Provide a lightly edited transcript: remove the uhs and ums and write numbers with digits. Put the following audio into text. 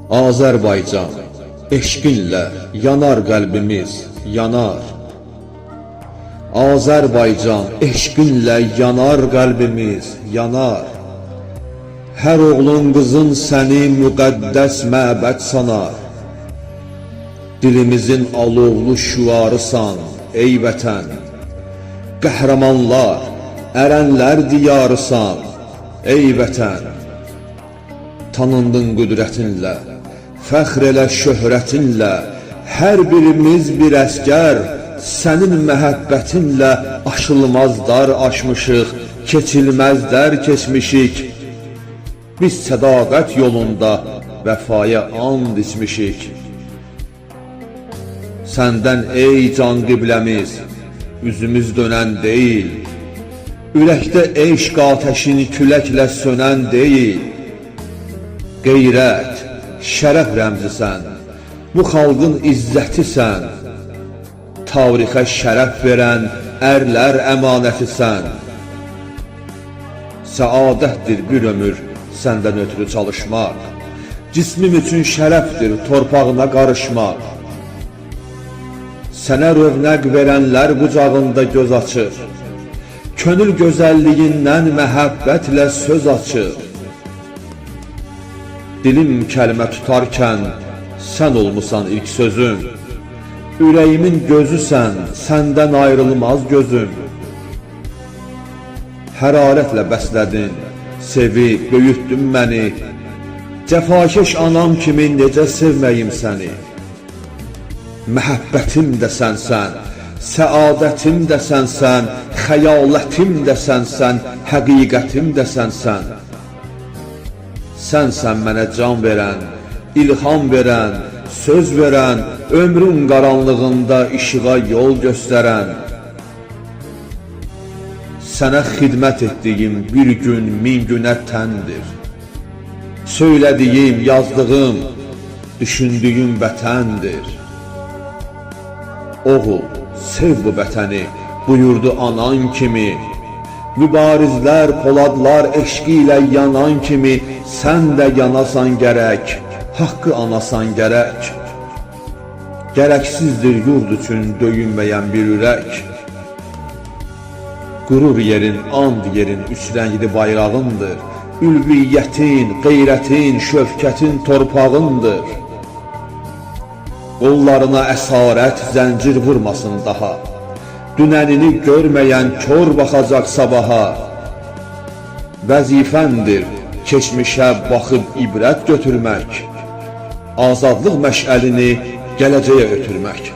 Azərbaycan, eşqinlə yanar qəlbimiz, yanar. Azərbaycan, eşqinlə yanar qəlbimiz, yanar. Hər oğlun qızın səni müqəddəs məbəd sanar. Dilimizin alovlu şüarısan, ey vətən. Qəhrəmanlar, ərənlər diyarısan, ey vətən. Tanındın qüdrətinlə, fəxr elə şöhrətinlə, hər birimiz bir əskər, sənin məhəbbətinlə aşılmazlar aşmışıq, keçilməzlər keçmişik. Biz sədaqət yolunda vəfaya and içmişik. Səndən ey can qibləmiz, üzümüz dönən deyil, ürəkdə eşq atəşin küləklə sönən deyil. Qeyrət, şərəf rəmzisən, bu xalqın izzətisən, tarixə şərəf verən ərlər əmanətisən. Səadətdir bir ömür səndən ötürü çalışmaq, cismim üçün şərəfdir torpağına qarışmaq. Sənə rövnəq verənlər qucağında göz açır, könül gözəlliyindən məhəbbətlə söz açır. Dilim kəlmə tutarkən sən olmusan ilk sözüm, ürəyimin gözüsən, səndən ayrılmaz gözüm. Hərarətlə bəslədin, sevib, böyütdün məni, cəfakeş anam kimi necə sevməyim səni. Məhəbbətim də sənsən, səadətim də sənsən, xəyalətim də sənsən, həqiqətim də sənsən. Sənsən mənə can verən, ilham verən, söz verən, ömrün qaranlığında işığa yol göstərən. Sənə xidmət etdiyim bir gün min günə təndir. Söylədiyim, yazdığım, düşündüyüm vətəndir. Oğul, sev bu vətəni, buyurdu anan kimi. Mübarizlər, poladlar eşqi ilə yanan kimi, sən də yanasan gərək, haqqı anasan gərək. Gərəksizdir yurd üçün döyünməyən bir ürək. Qürur yerin, and yerin, üç rəngli bayrağındır. Ülviyyətin, qeyrətin, şövkətin torpağındır. Qollarına əsarət, zəncir vurmasın daha. Dünənini görməyən kör baxacaq sabaha. Vəzifəndir keçmişə baxıb ibrət götürmək, azadlıq məşəlini gələcəyə ötürmək.